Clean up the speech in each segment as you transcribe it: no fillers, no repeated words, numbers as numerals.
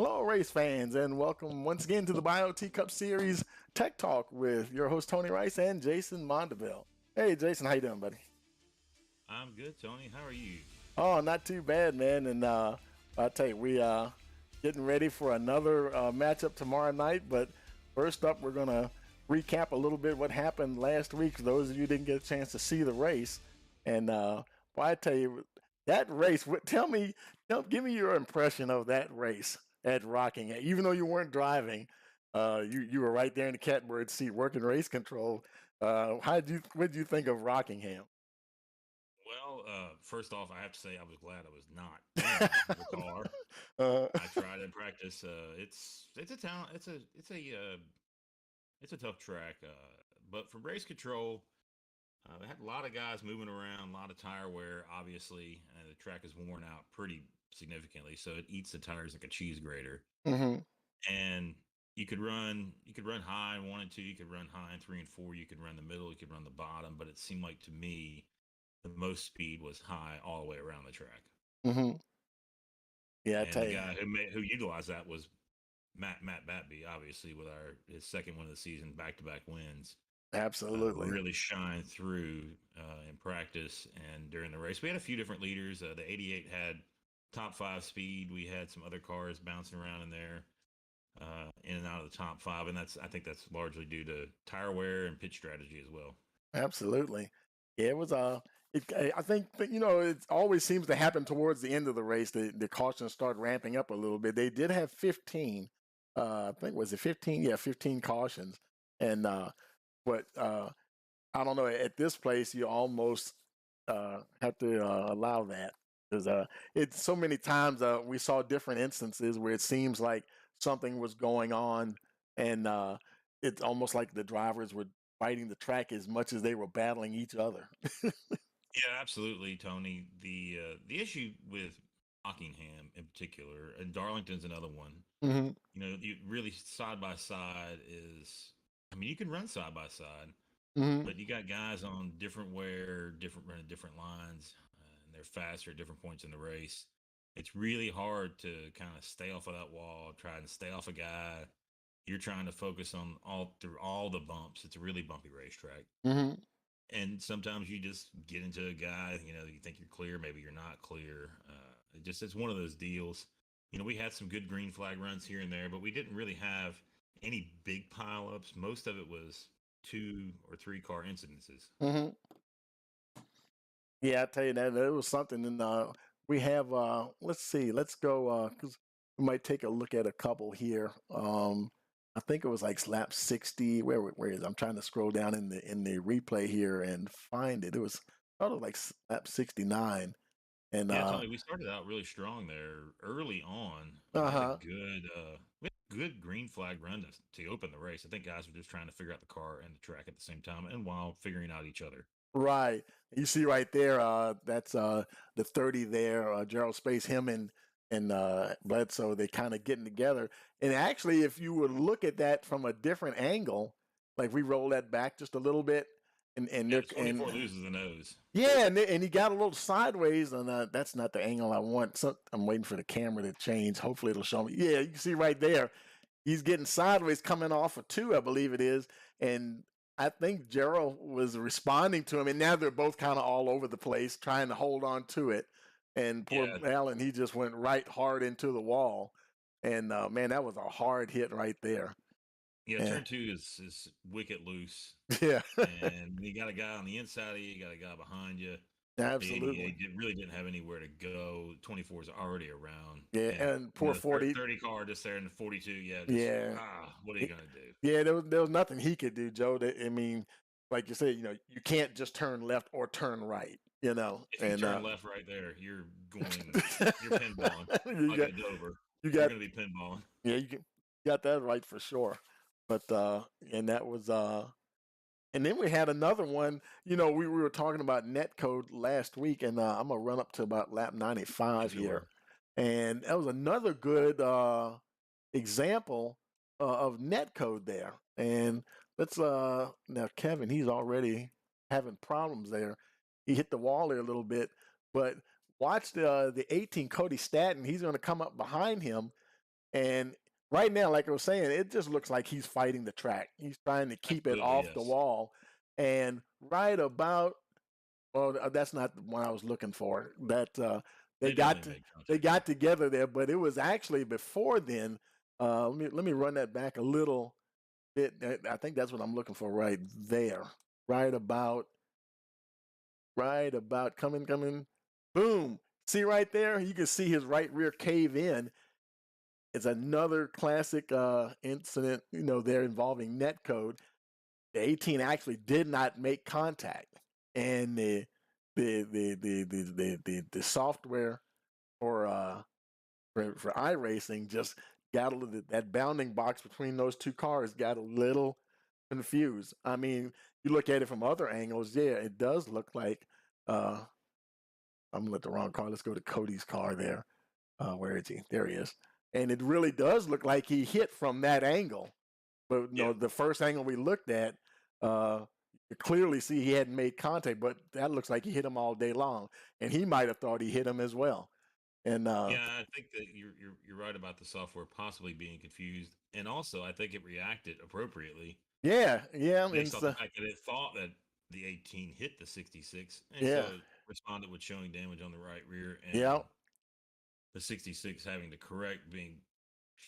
Hello, race fans, and welcome once again to the BioTE Cup Series Tech Talk with your host Tony Rice and Jason Mondeville. Hey, Jason, how you doing, buddy? I'm good, Tony. How are you? Oh, not too bad, man. And I tell you, we getting ready for another matchup tomorrow night. But first up, we're gonna recap a little bit what happened last week. For those of you who didn't get a chance to see the race, and boy, I tell you, that race. Tell me, give me your impression of that race at Rockingham. Even though you weren't driving, you were right there in the catbird seat working race control. What did you think of Rockingham? Well, first off, I have to say I was glad I was not in the car. uh, I tried in practice. It's a talent. It's a tough track. But for race control, they had a lot of guys moving around, a lot of tire wear. Obviously, the track is worn out pretty significantly, so it eats the tires like a cheese grater. mhm. And you could run high in 1 and 2, you could run high in 3 and 4, you could run the middle, you could run the bottom. But it seemed like to me the most speed was high all the way around the track. Mhm. Yeah, I And the tell you, guy who utilized that was Matt Batby, obviously with his second win of the season, back-to-back wins. absolutely. Really shined through in practice and during the race. We had a few different leaders. The 88 had top five speed. We had some other cars bouncing around in there, in and out of the top five, and I think that's largely due to tire wear and pitch strategy as well. Absolutely. Yeah, it was I think that, it always seems to happen towards the end of the race. The cautions start ramping up a little bit. They did have 15. I think was it 15? Yeah, 15 cautions. And but I don't know. At this place, you almost have to allow that because it's so many times we saw different instances where it seems like something was going on, and it's almost like the drivers were fighting the track as much as they were battling each other. Yeah, absolutely, Tony. The issue with Rockingham in particular, and Darlington's another one. Hmm. You really side by side is. I mean, you can run side by side, Hmm. but you got guys on different wear, different running different lines, and they're faster at different points in the race. It's really hard to kind of stay off of that wall, try and stay off a guy. You're trying to focus on all through all the bumps. It's a really bumpy racetrack. Hmm. And sometimes you just get into a guy, you think you're clear, maybe you're not clear. It's one of those deals. We had some good green flag runs here and there, but we didn't really have any big pileups. Most of it was 2 or 3 car incidences. Hmm. Yeah, I tell you that it was something. And we have. Let's see. Let's go because we might take a look at a couple here. I think it was like slap 60. Where is it? I'm trying to scroll down in the replay here and find it. It was sort of like slap 69. And Yeah, Tony, we started out really strong there early on. uh-huh. We had a good green flag run to open the race. I think guys were just trying to figure out the car and the track at the same time, and while figuring out each other. Right. You see right there, that's the 30 there, Gerald Space, him and Bledsoe, they kind of getting together. And actually, if you would look at that from a different angle, like we roll that back just a little bit, and Yeah, they're the 24 and loses the nose. yeah, and he got a little sideways, and that's not the angle I want. So I'm waiting for the camera to change. Hopefully, it'll show me. Yeah, you can see right there, he's getting sideways coming off of two, I believe it is, and I think Gerald was responding to him, and now they're both kind of all over the place trying to hold on to it. And poor Yeah, Allen, he just went right hard into the wall, and man, that was a hard hit right there. yeah. Yeah, Turn two is wicked loose, yeah, and you got a guy on the inside of you, you got a guy behind you. The absolutely. 88 really didn't have anywhere to go. 24 is already around, Yeah, and and poor the 40. 30 car just there, and the 42. Yeah, just Yeah, what are you gonna do? yeah, there was nothing he could do, Joe. I mean, like you said, you can't just turn left or turn right, If you and turn left right there, you're pinballing you like got at Dover. you You're got gonna be pinballing. yeah, got that right for sure. But and that was and then we had another one. We were talking about netcode last week, and I'm gonna run up to about lap 95 Yes, we here, were. and that was another good example of netcode there. And let's now Kevin, he's already having problems there. He hit the wall there a little bit, but watch the 18 Cody Staton. He's going to come up behind him, And right now, like I was saying, it just looks like he's fighting the track. He's trying to keep it Absolutely, off the yes. wall. And right about, well, that's not the one I was looking for. That they They got definitely to, made they contact got there. together there, but it was actually before then. Let me run that back a little bit. I think that's what I'm looking for right there. Right about, coming. Boom. See right there? You can see his right rear cave in. It's another classic incident, there involving netcode. The 18 actually did not make contact, and the software for for iRacing just got a little, that bounding box between those two cars got a little confused. I mean, you look at it from other angles, yeah, it does look like I'm looking at the wrong car. Let's go to Cody's car there. Where is he? There he is. And it really does look like he hit from that angle. But Yeah. the first angle we looked at, you clearly see he hadn't made contact, but that looks like he hit him all day long, and he might have thought he hit him as well. And Yeah, I think that you're right about the software possibly being confused, and also I think it reacted appropriately yeah, yeah, and based off the so, fact that it thought that the 18 hit the 66, and so yeah, it responded with showing damage on the right rear, yeah, and the 66 having to correct being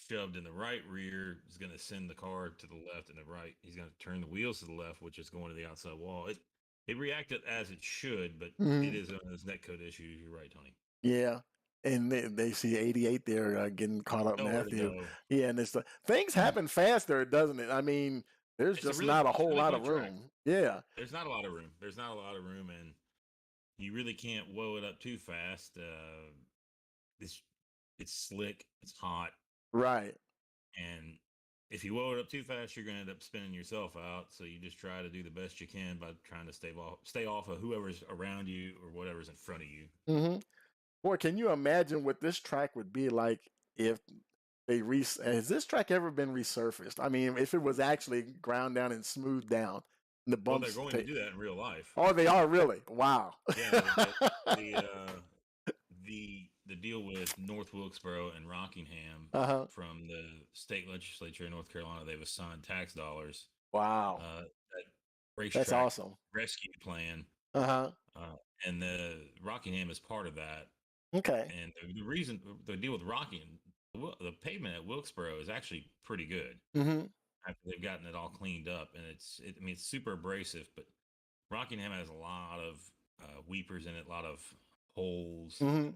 shoved in the right rear is going to send the car to the left and the right. He's going to turn the wheels to the left, which is going to the outside wall. It reacted as it should, but it mhm, is one of those netcode issues. You're right, Tony. yeah. And they see 88 there getting caught up, Nowhere to Matthew. go. Yeah, and it's things happen faster, doesn't it? I mean, there's just not a It's a whole really lot of quick track. room. Yeah, There's not a lot of room. There's not a lot of room, and you really can't woe it up too fast. It's it's slick, it's hot, right. and if you woe it up too fast, you're going to end up spinning yourself out. So you just try to do the best you can by trying to stay off of whoever's around you or whatever's in front of you. Hmm. Boy, can you imagine what this track would be like if has this track ever been resurfaced? I mean, if it was actually ground down and smoothed down, and the Well, they're bumps going to take. do that in real life. Oh, they are really. Wow. Yeah, the the deal with North Wilkesboro and Rockingham Uh-huh. from the state legislature in North Carolina, they've assigned tax dollars. Wow. That That's racetrack awesome. rescue plan, Uh-huh. uh, and the Rockingham is part of that. Okay. And the reason the deal with Rockingham, the pavement at Wilkesboro is actually pretty good Mm-hmm. after they've gotten it all cleaned up, and I mean, it's super abrasive, but Rockingham has a lot of weepers in it, a lot of holes Mm-hmm.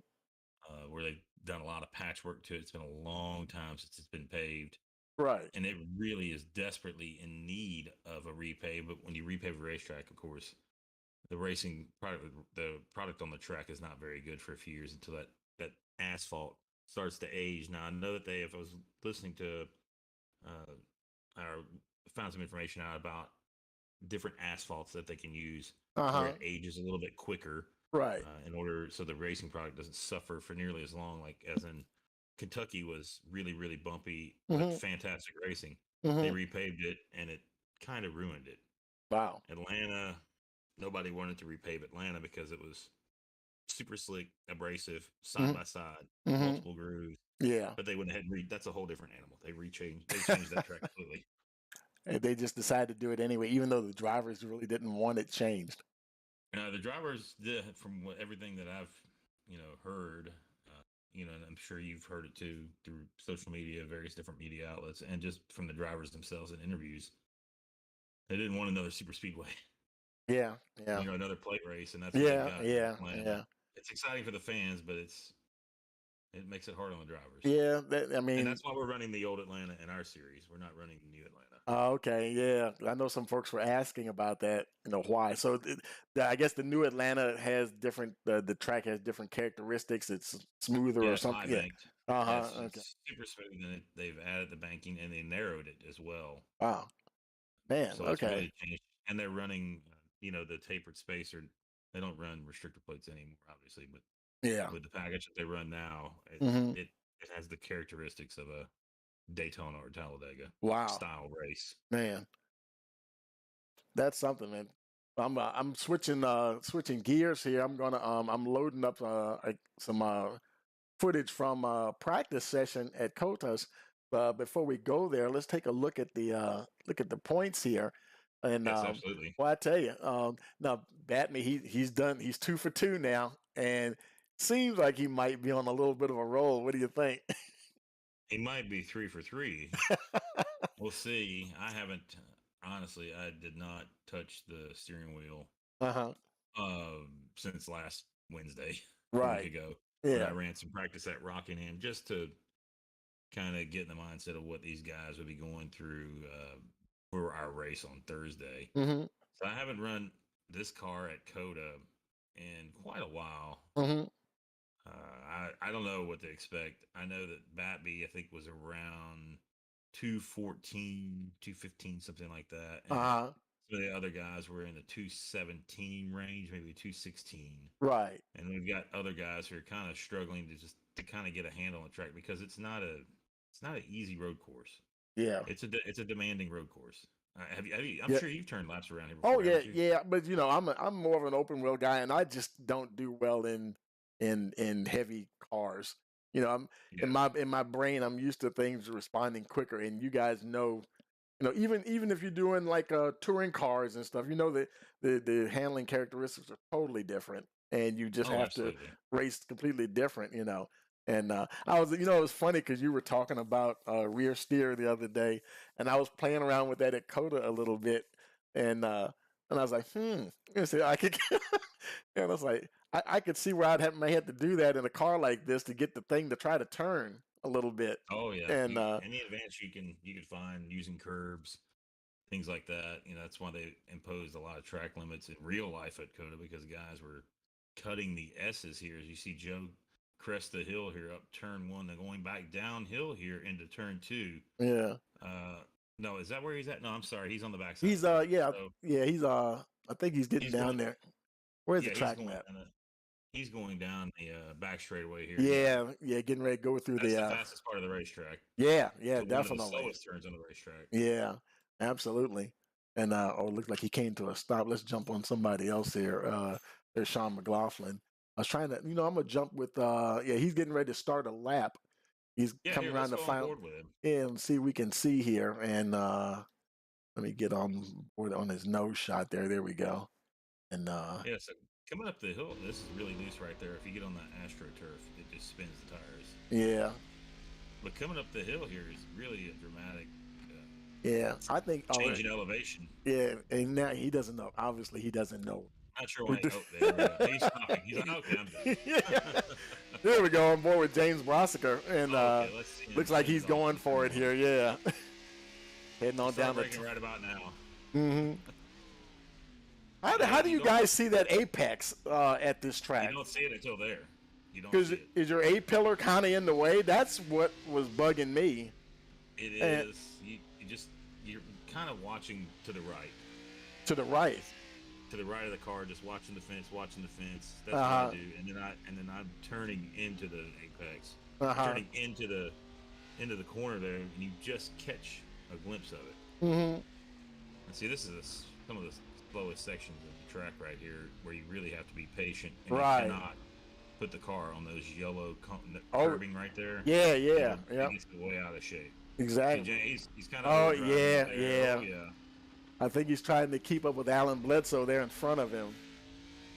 where they've done a lot of patchwork to it. It's been a long time since it's been paved, Right. and it really is desperately in need of a repave. But when you repave a racetrack, of course, the racing product, the product on the track is not very good for a few years until that asphalt starts to age. Now I know that if I was listening to, or found some information out about different asphalts that they can use where it Uh-huh. ages a little bit quicker Right. in order so the racing product doesn't suffer for nearly as long. Like as in Kentucky was really bumpy but Mm-hmm. fantastic racing. They Mm-hmm. repaved it and it kind of ruined it. Wow. Atlanta, nobody wanted to repave Atlanta because it was super slick, abrasive, side by Mm-hmm. side, Mm-hmm. multiple grooves. Yeah. But they went ahead and that's a whole different animal. They changed that track completely. And they just decided to do it anyway, even though the drivers really didn't want it changed. The drivers did, from everything that I've heard, and I'm sure you've heard it too through social media, various different media outlets, and just from the drivers themselves in interviews. They didn't want another super speedway, Yeah. Yeah. another plate race, and that's what they've Yeah. got in Yeah. Atlanta. Yeah. It's exciting for the fans, but it makes it hard on the drivers, Yeah. I and mean, that's why we're running the old Atlanta in our series. We're not running the new Atlanta. oh, okay, yeah. I know some folks were asking about that, why. So I guess the new Atlanta has different, the track has different characteristics. It's smoother Yeah, or it's high something. Yeah. banked. Yeah, Uh-huh. Okay. it's super smooth, and they've added the banking and they narrowed it as well. Wow. Man, So it's okay. really changed, and they're running, the tapered spacer. They don't run restrictor plates anymore, obviously, but Yeah. with the package that they run now, Hmm. it, it has the characteristics of a Daytona or Talladega Wow. style race. Man, that's something, man. I'm switching gears here. I'm loading up some footage from a practice session at Cotas. Before we go there, let's take a look at the points here. And Yes, absolutely. well, I tell you, now Batman, he's 2 for 2 now, and seems like he might be on a little bit of a roll. What do you think? He might be 3 for 3. We'll see. I haven't honestly. I did not touch the steering wheel Uh-huh. since last Wednesday, a week Right. ago, when I Yeah. ran some practice at Rockingham just to kind of get in the mindset of what these guys would be going through for our race on Thursday. Mm-hmm. So I haven't run this car at Coda in quite a while. Mm-hmm. I don't know what to expect. I know that Batby, I think, was around 214, 215, something like that. And Uh-huh. some of the other guys were in the 217 range, maybe 216. Right. And we've got other guys who are kind of struggling to just to kind of get a handle on the track because it's not an easy road course. Yeah. It's a demanding road course. I'm Yeah. sure you've turned laps around here Oh before, yeah, haven't you? yeah. But I'm more of an open wheel guy, and I just don't do well in heavy cars. I'm Yeah. in my brain, I'm used to things responding quicker, and you guys know, even if you're doing like touring cars and stuff, that the handling characteristics are totally different, and you just Oh, have to absolutely. race completely different. And I was, it was funny because you were talking about rear steer the other day, and I was playing around with that at Coda a little bit, and I was like, you see, I could, and I was like, I could see where may have to do that in a car like this to get the thing to try to turn a little bit, Oh yeah. and Any advantage you could find using curbs, things like that. That's why they imposed a lot of track limits in real life at Coda because guys were cutting the S's here. As you see Joe crest the hill here up turn one and going back downhill here into turn two. yeah. Uh, no, is that where he's at? No, I'm sorry. He's on the backside of He's the track. yeah, So yeah, he's I think he's getting he's down going. there. Where's the Yeah, he's track going map? down. He's going down the back straightaway here. Yeah, yeah, getting ready to go through That's the the fastest part of the racetrack yeah, yeah, to one of the definitely. slowest turns on the racetrack. Yeah, absolutely. And oh, it looked like he came to a stop. Let's jump on somebody else here. There's Sean McLaughlin. I was trying to, I'm gonna jump with yeah, he's getting ready to start a lap. He's Yeah, coming here, let's around the go on final board with him. and see we can see here. And let me get on board on his nose shot there. There we go. And Yeah, so coming up the hill, this is really loose right there. If you get on that AstroTurf, it just spins the tires. yeah, But coming up the hill here is really a dramatic yeah. I think change in elevation. yeah, and now he doesn't know. Obviously, he doesn't know. Not sure We're why. Oh, there we go. He's stopping. He's like, okay, I'm Yeah. done. There we go on board with James Brossiker, and Oh, okay, let's see him looks like spin he's it off going in turn for it one. here. Yeah, heading We'll on start down the. braking right about now. Mm-hmm. How do You you don't guys see that apex at this you track? don't see it until there. You don't Because see it. is your A pillar kind of in the way? That's what was bugging me. It And is. You're kind of watching to the right. to the right. To the right of the car, just watching the fence, watching the fence. That's Uh what I huh. do, and then I'm turning into the apex, Uh huh. turning into the corner there, and you just catch a glimpse of it. Mm-hmm. And see, this is some of the slowest sections of the track right here, where you really have to be patient, and you Right. cannot put the car on those yellow Oh, curbing right there. yeah, It yeah, would yeah. it gets way out of shape. See, Exactly. he's kind of Oh, overdriving right yeah, there. Oh yeah. yeah, I think he's trying to keep up with Alan Bledsoe there in front of him.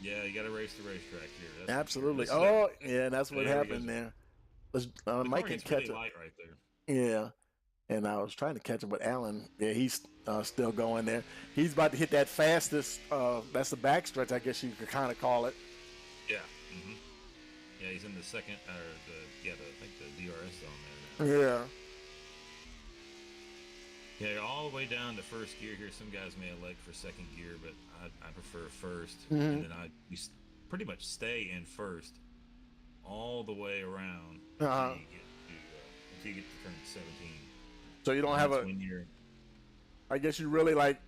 yeah. You got to race the racetrack here. That's for sure. Absolutely. This is Oh, yeah, that's what there he goes. happened there. Let's, The Mike car can gets really catch it. light right there. Yeah. And I was trying to catch him, but Alan, yeah, he's still going there. He's about to hit that fastest. That's the backstretch, I guess you could kind of call it. Yeah. hmm Yeah, he's in the second or I think the DRS zone there now. Yeah. Yeah, all the way down to first gear here. Some guys may elect for second gear, but I prefer first, Hmm. and then pretty much stay in first all the way around Uh-huh. until you get to turn 17, So you don't and have that's a. when you're I guess you really like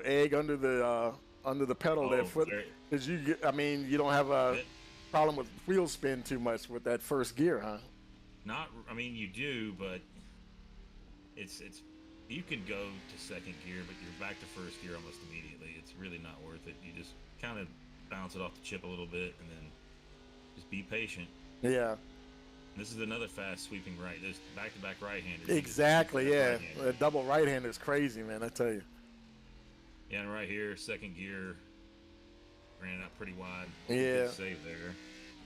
egg under the pedal there, foot, very because you get. I mean, you don't have a bit problem with wheel spin too much with that first gear, huh? not. I mean, you do, but it's you could go to second gear, but you're back to first gear almost immediately. It's really not worth it. You just kind of bounce it off the chip a little bit, and then just be patient. Yeah. This is another fast sweeping right. There's back-to-back right-handers. You get two Exactly. fast Yeah. A right-handers. double right hander is crazy, man. I tell you. Yeah, and right here, second gear, ran it out pretty wide. Good Yeah. save there.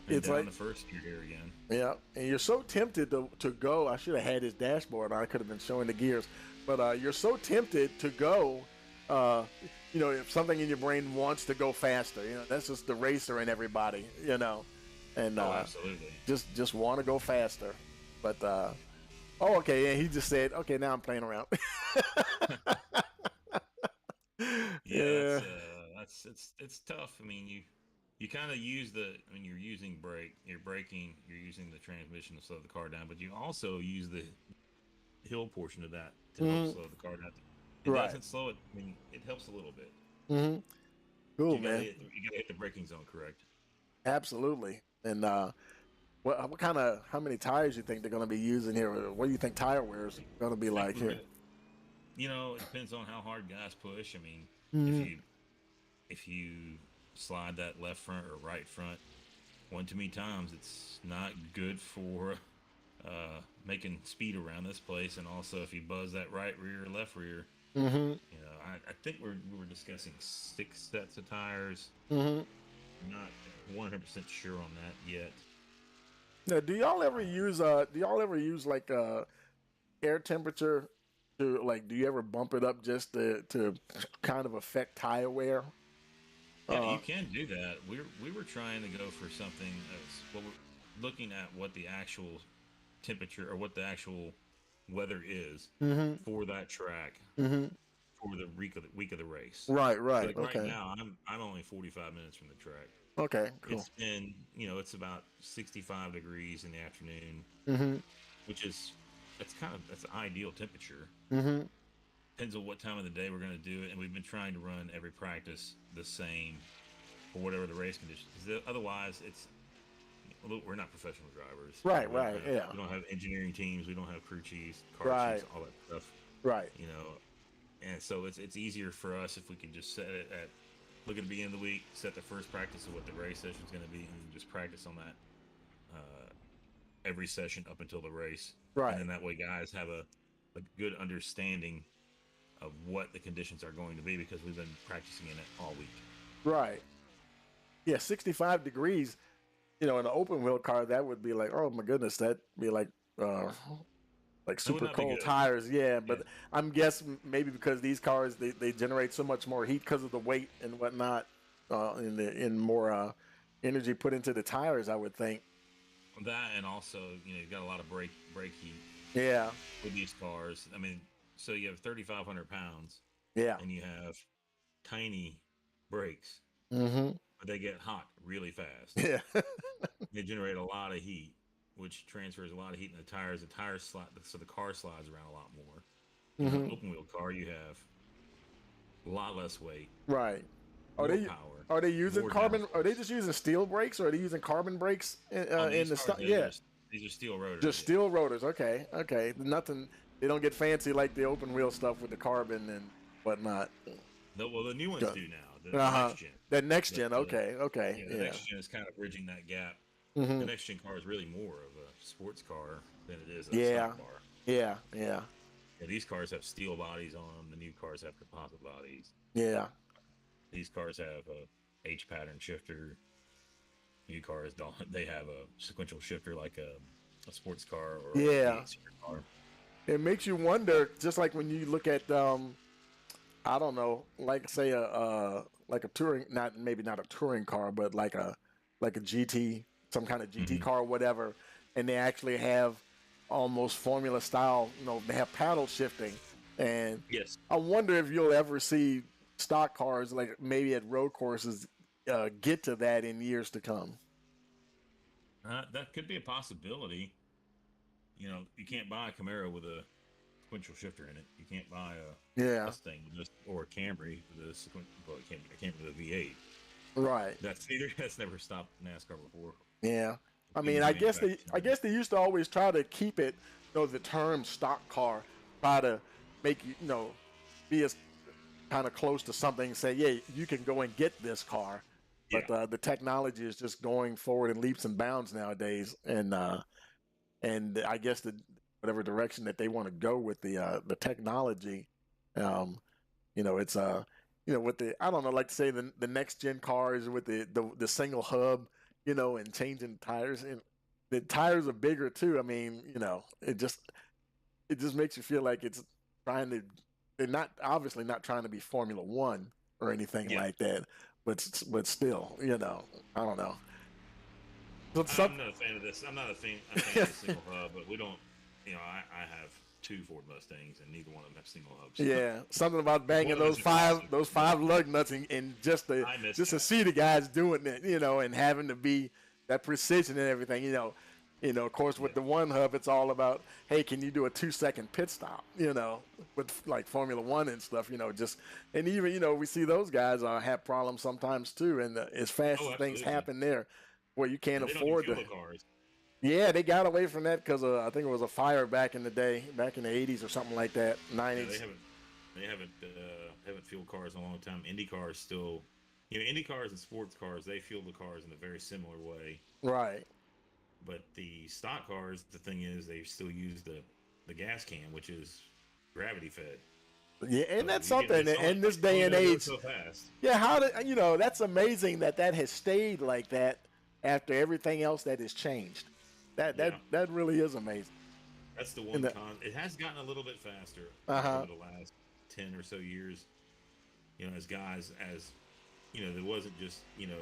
And It's down like, the first gear here again. yeah, and you're so tempted to go. I should have had his dashboard. I could have been showing the gears, but you're so tempted to go. Uh, if something in your brain wants to go faster, that's just the racer in everybody, and Oh, absolutely. just want to go faster. But oh, okay, and he just said, okay, now I'm playing around. Yeah, Yeah. that's it's tough. I mean, you kind of use when you're using you're braking, you're using the transmission to slow the car down, but you also use the hill portion of that to help Hmm. slow the car down. It Right. doesn't slow it. I mean, it helps a little bit. Hmm. But Cool, man. you gotta hit the braking zone correct. Absolutely. And what kind of how many tires you think they're going to be using here? What do you think tire wear is going to be I think like we're here? good. It depends on how hard guys push. I mean, if Hmm. you if you slide that left front or right front one too many times, it's not good for making speed around this place. And also, if you buzz that right rear, left rear, Hmm. I think we were discussing 6 sets of tires. Hmm. I'm not 100% sure on that yet. Now, do y'all ever use like air temperature to like? Do you ever bump it up just to kind of affect tire wear? Yeah, Uh. you can do that. We were trying to go for something we're looking at what the actual temperature or what the actual weather is Hmm. for that track Hmm. for the week of the race. Right. So Right. like right Okay. now, I'm only 45 minutes from the track. Okay. Cool. It's been it's about 65 degrees in the afternoon, Hmm. which is that's an ideal temperature. Hmm. Depends on what time of the day we're going to do it, and we've been trying to run every practice the same for whatever the race conditions. Because otherwise, we're not professional drivers. Right. Right. Yeah. We don't have engineering teams. We don't have crew chiefs, car Right. chiefs, all that stuff. Right. You know, and so it's easier for us if we can just set it at look at the beginning of the week, set the first practice of what the race session is going to be, and just practice on that every session up until the race. And Right. then that way, guys have a good understanding of what the conditions are going to be because we've been practicing in it all week. Right. Yeah. 65 degrees. In an open wheel car, that would be like, oh my goodness, that'd be uh, like That would super not be cold good. tires. Yeah, Yeah. but I'm guessing maybe because these cars they generate so much more heat because of the weight and whatnot, in more energy put into the tires. I would think. That and also, you've got a lot of brake heat Yeah. with these cars. I mean, so you have 3,500 pounds Yeah. and you have tiny brakes, Mm-hmm. but they get hot really fast. Yeah. They generate a lot of heat, which transfers a lot of heat in the tires. The tires slide, so the car slides around a lot more. In an Hmm. open wheel car, you have a lot less weight, Right. Are more they power, are they using more carbon? Are they downforce. just using steel brakes, or are they using carbon brakes On in these the cars, stuff? Yeah. these are steel rotors. Just Yeah. steel rotors. Okay. Okay. Nothing. They don't get fancy like the open wheel stuff with the carbon and whatnot. Well, the new ones do now. The Uh huh. next gen. That next But gen. Okay. Okay. yeah, the Yeah. next gen is kind of bridging that gap. The Hmm. next gen car is really more of a sports car than it is a Yeah. stock car. Yeah. Yeah. Yeah, these cars have steel bodies on them. The new cars have composite bodies. Yeah. These cars have a H pattern shifter. New cars don't. They have a sequential shifter like a sports car or a Yeah. V8 super car. It makes you wonder, just like when you look at I don't know, like say like a touring, not maybe not a touring car, but like a GT, some kind of GT Hmm. car, or whatever, and they actually have almost formula style. They have paddle shifting, and Yes, I wonder if you'll ever see stock cars like maybe at road courses get to that in years to come. that could be a possibility. You can't buy a Camaro with a sequential shifter in it. You can't buy a Yeah, Mustang with this, or a Camry with a sequential. Well, it can't be a Camry with a V8. right. That's never stopped NASCAR before. Yeah. I Being mean, I guess they I manufactured. guess they used to always try to keep it, the term stock car, try to make be as kind of close to something. Say, yeah, you can go and get this car, Yeah, but the technology is just going forward in leaps and bounds nowadays, and and I guess the whatever direction that they want to go with the technology, um, it's with the I don't know, like to say the next gen cars with the single hub, and changing tires, and the tires are bigger too. I mean, it just makes you feel like it's trying to they're not obviously not trying to be Formula One or anything Yeah. like that, but still, I don't know. So some, I'm not a fan of this. I'm not a fan of the single hub, but we don't. I have two Ford Mustangs, and neither one of them have single hubs. yeah, something about One banging of them those is a five crossover, those but five lug nuts and I miss just to that. see the guys doing it, and having to be that precision and everything, of course with Yeah. the one hub it's all about, hey, can you do a 2 second pit stop, with like Formula One and stuff, just and even we see those guys have problems sometimes too, and as fast Oh, as things absolutely. happen there, where you can't And they don't even afford fuel to. the cars. Yeah, they got away from that because I think it was a fire back in the day, back in the 80s or something like that, Yeah, 90s. they haven't fueled cars in a long time. Indy cars still, Indy cars and sports cars, they fuel the cars in a very similar way. Right. But the stock cars, the thing is, they still use the gas can, which is gravity fed. Yeah, So and that's you get something in this it's day only and going to go age. so fast. Yeah, how did that's amazing that has stayed like that after everything else that has changed. That that Yeah, that really is amazing. that's the In one the con. It has gotten a little bit faster uh-huh. over the last 10 or so years. As guys, as there wasn't just you know,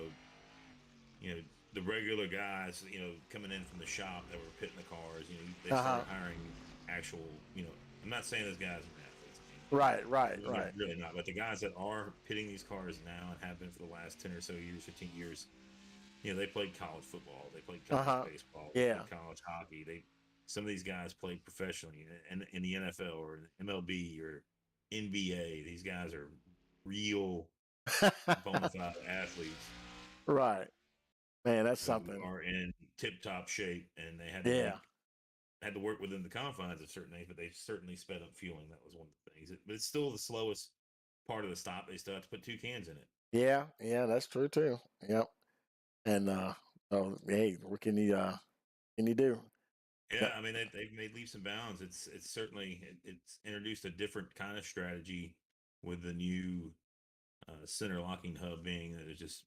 the regular guys, coming in from the shop that were pitting the cars. They Uh-huh. started hiring actual. I'm not saying those guys are athletes. Right, right, I mean, right. really not. But the guys that are pitting these cars now and have been for the last 10 or so years, 15 years, they played college football, they played college Uh-huh. baseball, they Yeah. played college hockey. Some of these guys played professionally in the NFL or MLB or NBA. These guys are real bona fide athletes Right. Man, that's who something. are in tip top shape, and they Yeah. had to work within the confines of certain things, but they certainly sped up fueling. That was one of the things. But it's still the slowest part of the stop. They still have to put two cans in it. Yeah, yeah, that's true too. Yep. And oh, hey, what can you do? Yeah, I mean they've made leaps and bounds. It's certainly it's introduced a different kind of strategy with the new center locking hub being that there's just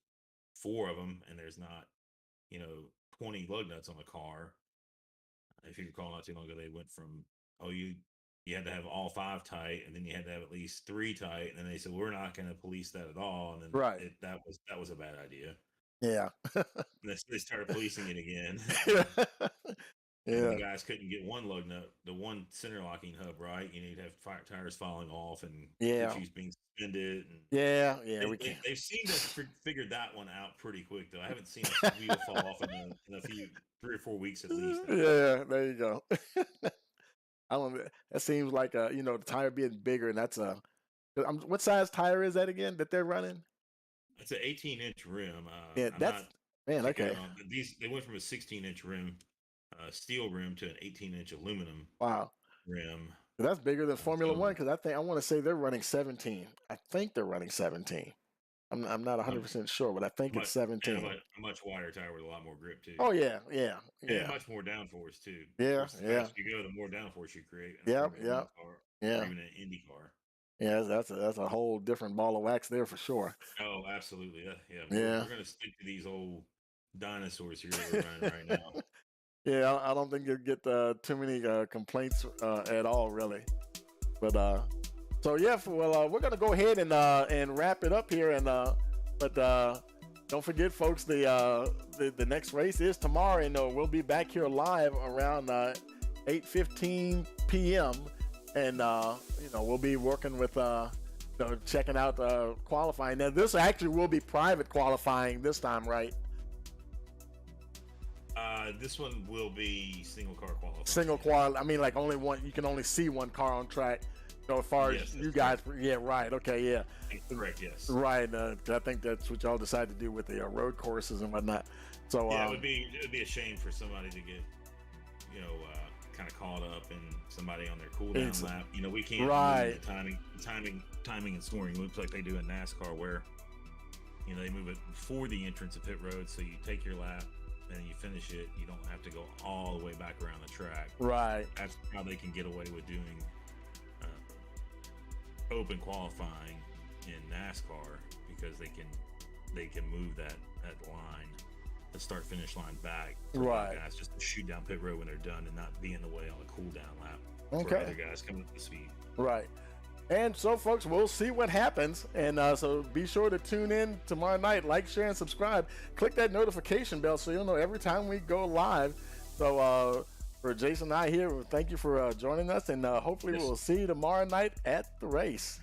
four of them, and there's not 20 lug nuts on the car. If you recall, not too long ago, they went from you had to have all five tight, and then you had to have at least three tight, and then they said we're not going to police that at all, and then Right. that was a bad idea. Yeah. And they started policing it again, and when the Yeah. guys couldn't get one lug nut, the one center locking hub right, you'd have tires falling off and crew Yeah. chiefs being suspended, and Yeah. Yeah. We can. they've seemed to have figured that one out pretty quick though. I haven't seen a wheel fall off in a few 3 or 4 weeks at least now. Yeah. There you go. I don't. That seems like the tire being bigger, and that's a. What size tire is that again that they're running? It's an 18-inch rim. Yeah. I'm That's not man. too good Okay. on these. They went from a 16-inch rim, steel rim, to an 18-inch aluminum Wow. rim. That's bigger than Formula So One because I want to say they're running 17. I think they're running 17. I'm not a, 100% sure, but I think it's much and 17. a much wider tire with a lot more grip too, Oh yeah. Yeah. and Yeah. much more downforce too. Of Yeah. course, the Yeah. faster you go, the more downforce you create in a Yep. Formula One Yep. car or Yeah. even an Indy car. Yeah. That's a whole different ball of wax there for sure. Oh, absolutely. Yeah, Yeah. we're gonna stick to these old dinosaurs here that we're running right now. Yeah. I don't think you'll get too many complaints at all, really. But so yeah, well, we're gonna go ahead and wrap it up here, and but don't forget, folks, the next race is tomorrow, and we'll be back here live around 8:15 p.m. and we'll be working with checking out qualifying. Now this actually will be private qualifying this time, right? This one will be single car qualifying. Single qual. I mean, like only one. You can only see one car on track. As far Yes, as that's you guys, correct. yeah, right, okay, yeah, Correct. Yes. right. I think that's what y'all decided to do with the road courses and whatnot. So Yeah, it would be a shame for somebody to get kind of caught up in somebody on their cool down lap. We can't right, move the timing and scoring loops like they do in NASCAR, where they move it before the entrance of pit road, so you take your lap, and you finish it, you don't have to go all the way back around the track. Right. That's how they can get away with doing open qualifying in NASCAR, because they can move that line, the start finish line back for Right. guys just to shoot down pit road when they're done and not be in the way on the cool down lap for Okay. other guys coming up to speed. Right. And so, folks, we'll see what happens. And so be sure to tune in tomorrow night. Like, share, and subscribe. Click that notification bell so you'll know every time we go live. So for Jason and I here, thank you for joining us. And hopefully Yes. we'll see you tomorrow night at the race.